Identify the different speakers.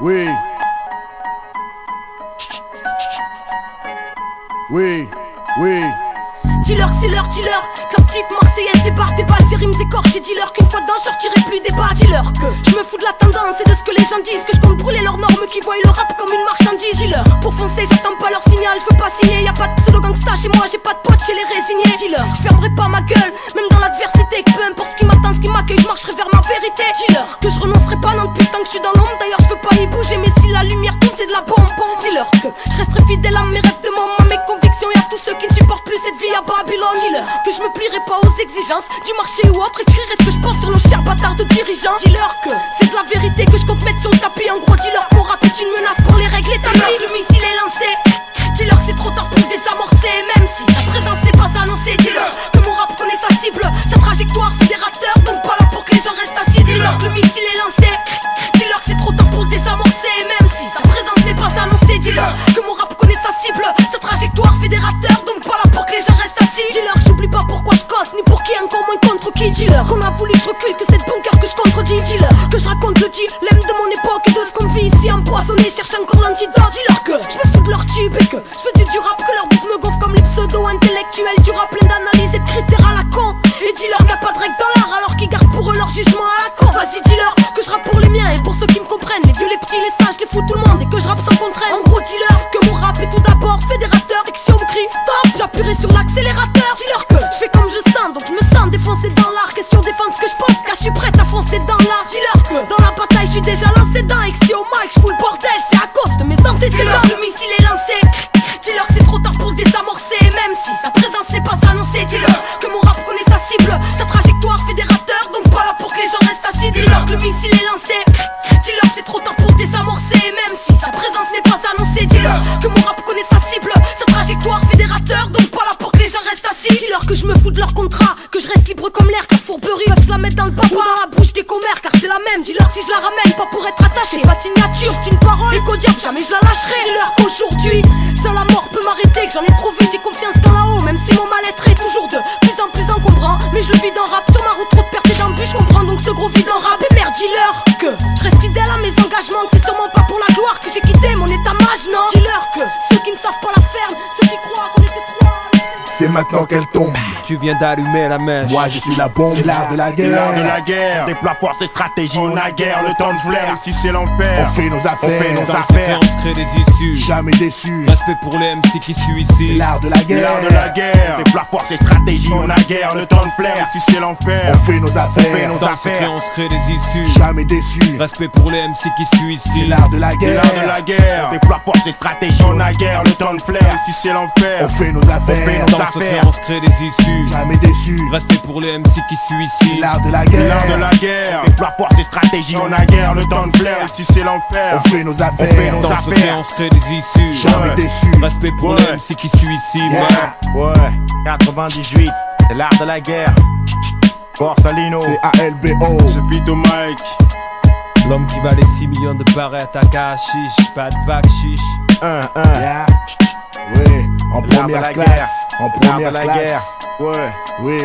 Speaker 1: Oui. Oui, oui.
Speaker 2: Dis-leur que c'est leur dealer, que la petite Marseillaise débarque des balles, ces rimes écorchées. Dis-leur qu'une fois dedans, je sortirai plus des bas. Dis-leur que je me fous de la tendance et de ce que les gens disent, que je compte brûler leurs normes, qui voient le rap comme une marchandise. Dis-leur, pour foncer, j'attends pas leur signal, je veux pas signer. Y'a pas de pseudo gangsta chez moi, j'ai pas de potes chez les résignés. Dis-leur, je fermerai pas ma gueule, même dans l'adversité, que peu importe ce qui m'attend, ce qui m'accueille, je marcherai vers ma vérité. Dis-leur que je renoncerai pas, non depuis tant que je suis dans l'ombre. D'ailleurs, je veux pas y bouger, mais si la lumière tombe, c'est de la bombe. Dis-leur que je resterai fidèle à mes rêves de môme, à mes convictions et à tous ceux qui ne supportent plus cette vie à Babylone. Dis-leur que je me plierai pas aux exigences du marché ou autre, écrirai ce que je pense sur nos chers bâtards de dirigeants. Dis-leur que c'est de la vérité que je compte mettre sur le tapis. En gros, dis-leur que mon rap est une menace pour les règles établies. Dis-leur que le missile est lancé, dis-leur que c'est trop tard pour le désamorcer, même si sa présence n'est pas annoncée. Dis-leur que mon rap connaît sa cible, sa trajectoire fédérateur, donc pas là pour que les gens restent assis. Dis-leur que le missile est lancé, dis-leur que c'est trop tard pour le désamorcer, même si sa présence n'est pas annoncée. Dis-leur que mon rap connaît sa cible, sa trajectoire fédérateur, donc pas là pour que les gens restent assis. Dis-leur que j'oublie pas pourquoi je cause, ni pour qui, encore moins contre qui. Dis-leur qu'on a voulu que je recule, que c'est de bon cœur que je contredis. Dis-leur que je raconte le dilemme de mon époque et de ce qu'on vit ici empoisonné, cherche encore l'antidote. Dis-leur que je me fous de leur tube et que je fais du rap, que leur bif me gonfle comme les pseudo-intellectuels du rap plein d'analyses et de critères à la con. Et dis-leur qu'il n'y a pas de règle dans l'art alors qu'ils gardent pour eux leur jugement à la con. Vas-y dis-leur que je rappe pour les miens et pour ceux qui me comprennent, les vieux, les petits, les sages, les fous, tout le monde, et que je rappe sans contrainte. En gros dis-leur que mon rap est tout d'abord fédérateur et que si on me crie stop, j'appuierai sur l'accélérateur. Dis-leur que je fais comme je sens, donc je me sens défoncé dans l'art. Question défendre ce que je pense, car je suis prête à foncer dans l'art. Dis-leur que dans la bataille je suis déjà lancé dedans et que si au mic je fous le bordel, c'est à cause de mes antécédents. Le missile est lancé, dis-leur que c'est trop tard pour le désamorcer, même si sa présence n'est pas annoncée. Dis-leur que mon rap connaît sa cible, sa trajectoire fédérateur, donc pas là pour que les gens restent assis. Dis-leur que le missile est lancé, dis-leur que c'est trop tard pour le désamorcer, même si sa présence n'est pas annoncée. Dis-leur que mon rap connaît sa cible, sa trajectoire fédérateur, donc pas là pour que les gens restent assis. Dis-leur que je me fous de leur contrat, que je reste libre comme l'air, que la fourberie peuvent se la mettre dans le papa ou dans la bouche des commères, car c'est la même. Dis-leur si je la ramène, pas pour être attaché, pas de signature, c'est une parole, et qu'au diable jamais je la lâcherai. Dis-leur qu'aujourd'hui, seule la mort peut m'arrêter, que j'en ai trop vu, j'ai confiance dans là-haut, même si mon mal-être est toujours de plus en plus encombrant. Mais je le vis dans rap, sur ma route trop de pertes et d'embûches, je comprends donc ce gros vide en rap. Et merde, dis-leur que je reste fidèle à mes engagements, que c'est sûrement pas pour la gloire que j'ai quitté mon état mage, non. Dis-leur que ceux qui ne savent pas la ferme, ceux qui croient qu'on était trop.
Speaker 1: C'est maintenant qu'elle tombe.
Speaker 3: Tu viens d'allumer la mèche.
Speaker 1: Moi je suis la bombe, c'est l'art de la guerre.
Speaker 4: L'art de la guerre, déploie force et stratégie, on a guerre, le temps de flair, ici c'est l'enfer.
Speaker 1: On fait nos affaires,
Speaker 4: on fait nos
Speaker 3: Dans le
Speaker 4: affaires.
Speaker 3: secret, on se crée des issues.
Speaker 1: jamais déçu.
Speaker 3: Respect pour les MC qui suivent
Speaker 1: C'est
Speaker 3: ici.
Speaker 1: l'art de la guerre.
Speaker 4: L'art de la guerre, déploie force et stratégie, on a guerre, le temps de flair, ici c'est l'enfer.
Speaker 1: On fait nos affaires,
Speaker 4: nos
Speaker 3: Dans le secret,
Speaker 4: affaires.
Speaker 3: on se crée des issues.
Speaker 1: jamais déçu.
Speaker 3: Respect pour les MC qui suivent
Speaker 1: C'est
Speaker 3: ici.
Speaker 1: l'art de la guerre.
Speaker 4: L'art de la guerre, déploie force et stratégie, on a guerre, le temps de flair, ici c'est l'enfer.
Speaker 1: On fait nos affaires,
Speaker 4: nos
Speaker 3: Dans le secret,
Speaker 4: affaires.
Speaker 3: on se crée des issues.
Speaker 1: jamais déçu.
Speaker 3: Respect pour les MC qui suivent
Speaker 1: C'est
Speaker 3: ici.
Speaker 1: l'art de la
Speaker 4: L'art de
Speaker 1: guerre.
Speaker 4: la guerre, déploie force et stratégie, on a guerre, le temps de flair, ici c'est l'enfer.
Speaker 1: On fait nos
Speaker 4: fait
Speaker 1: affaires,
Speaker 4: nos
Speaker 3: Dans le
Speaker 4: affaires.
Speaker 3: secret, on se crée des issues.
Speaker 1: jamais
Speaker 4: Ouais.
Speaker 1: déçu.
Speaker 3: Respect pour
Speaker 4: Ouais.
Speaker 3: les MC qui suivent ici.
Speaker 1: Yeah.
Speaker 4: Ouais, 98, c'est l'art de la guerre. Borsalino,
Speaker 1: C'est ALBO.
Speaker 4: c'est Pito Mike.
Speaker 3: L'homme qui valait 6 millions de barrettes à Kashish. Pas de bac chiche.
Speaker 1: Yeah. Oui, en
Speaker 4: L'art de
Speaker 1: première
Speaker 4: la
Speaker 1: classe.
Speaker 4: guerre.
Speaker 1: En
Speaker 4: L'art
Speaker 1: première
Speaker 4: de la
Speaker 1: classe.
Speaker 4: guerre. Ouais.
Speaker 1: Oui.